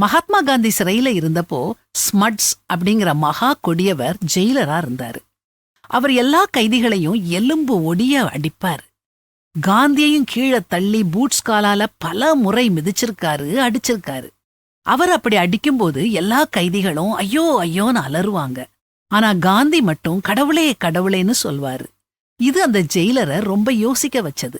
மகாத்மா காந்தி சிறையில இருந்தப்போ ஸ்மட்ஸ் அப்படிங்கிற மகா கொடியவர் ஜெயிலரா இருந்தாரு. அவர் எல்லா கைதிகளையும் எலும்பு ஒடிய அடிப்பாரு. காந்தியையும் கீழே தள்ளி பூட்ஸ் காலால பல முறை மிதிச்சிருக்காரு, அடிச்சிருக்காரு. அவர் அப்படி அடிக்கும்போது எல்லா கைதிகளும் ஐயோ ஐயோன்னு அலறுவாங்க. ஆனா காந்தி மட்டும் கடவுளே கடவுளேன்னு சொல்வாரு. இது அந்த ஜெயிலரை ரொம்ப யோசிக்க வச்சது.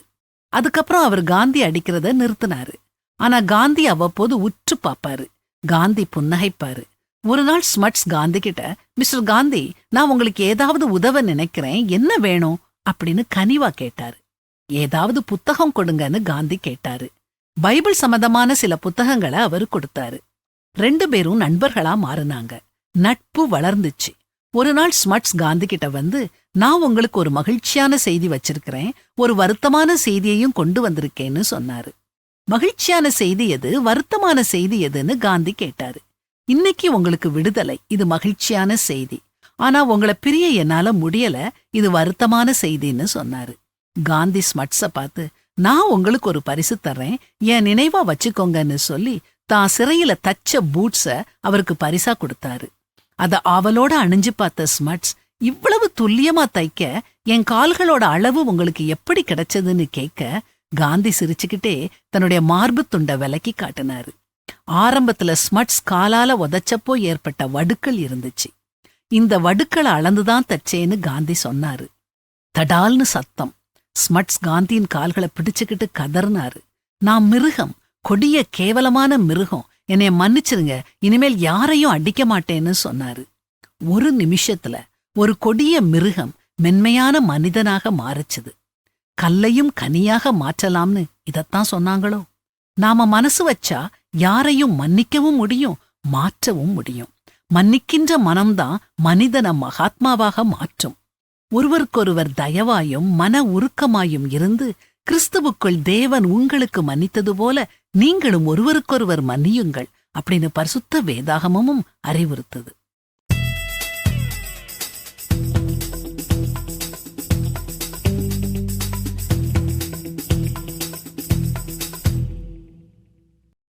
அதுக்கப்புறம் அவர் காந்தி அடிக்கிறத நிறுத்தினாரு. ஆனா காந்தி அவ்வப்போது உற்று பாப்பாரு. காந்தி புன்னகைப்பாரு. ஒரு நாள் ஸ்மட்ஸ் காந்தி கிட்ட, மிஸ்டர் காந்தி, நான் உங்களுக்கு ஏதாவது உதவ நினைக்கிறேன், என்ன வேணும் அப்படின்னு கனிவா கேட்டாரு. ஏதாவது புத்தகம் கொடுங்கன்னு காந்தி கேட்டாரு. பைபிள் சம்பந்தமான சில புத்தகங்களை அவரு கொடுத்தாரு. 2 பேரும் நண்பர்களா மாறினாங்க. நட்பு வளர்ந்துச்சு. ஒரு நாள் ஸ்மட்ஸ் காந்தி கிட்ட வந்து, நான் உங்களுக்கு ஒரு மகிழ்ச்சியான செய்தி வச்சிருக்கிறேன், ஒரு வருத்தமான செய்தியையும் கொண்டு வந்திருக்கேன்னு சொன்னாரு. மகிழ்ச்சியான செய்தி எது, வருத்தமான செய்தி எதுன்னு காந்தி கேட்டாரு. இன்னைக்கு உங்களுக்கு விடுதலை, இது மகிழ்ச்சியான செய்தி. ஆனா உங்களை பிரிய என்னால முடியல, இது வருத்தமான செய்தின்னு சொன்னாரு. காந்தி ஸ்மட்ஸ பார்த்து, நான் உங்களுக்கு ஒரு பரிசு தர்றேன், என் நினைவா வச்சுக்கோங்கன்னு சொல்லி தான் சிறையில தச்ச பூட்ஸ அவருக்கு பரிசா கொடுத்தாரு. அத ஆவலோட அணிஞ்சு பார்த்த ஸ்மட்ஸ், இவ்வளவு துல்லியமா தைக்க என் கால்களோட அளவு உங்களுக்கு எப்படி கிடைச்சதுன்னு கேட்க, காந்தி சிரிச்சுக்கிட்டே தன்னுடைய மார்பு துண்ட விலக்கி காட்டினாரு. ஆரம்பத்துல ஸ்மட்ஸ் காலால உதைச்சப்போ ஏற்பட்ட வடுக்கள் இருந்துச்சு. இந்த வடுக்களை அளந்துதான் தச்சேன்னு காந்தி சொன்னாரு. தடால்னு சத்தம். ஸ்மட்ஸ் காந்தியின் கால்களை பிடிச்சுக்கிட்டு கதர்னாரு. நான் மிருகம், கொடிய கேவலமான மிருகம், என்னைய மன்னிச்சிருங்க, இனிமேல் யாரையும் அடிக்க மாட்டேன்னு சொன்னாரு. ஒரு நிமிஷத்துல ஒரு கொடிய மிருகம் மென்மையான மனிதனாக மாறுச்சுது. கல்லையும் கனியாக மாற்றலாம்னு இதத்தான் சொன்னாங்களோ? நாம மனசு வச்சா யாரையும் மன்னிக்கவும் முடியும், மாற்றவும் முடியும். மன்னிக்கின்ற மனம்தான் மனிதனை மகாத்மாவாக மாற்றும். ஒருவருக்கொருவர் தயவாயும் மன உருக்கமாயும் இருந்து கிறிஸ்துவுக்குள் தேவன் உங்களுக்கு மன்னித்தது போல நீங்களும் ஒருவருக்கொருவர் மன்னியுங்கள் அப்படின்னு பரிசுத்த வேதாகமும் அறிவுறுத்தது.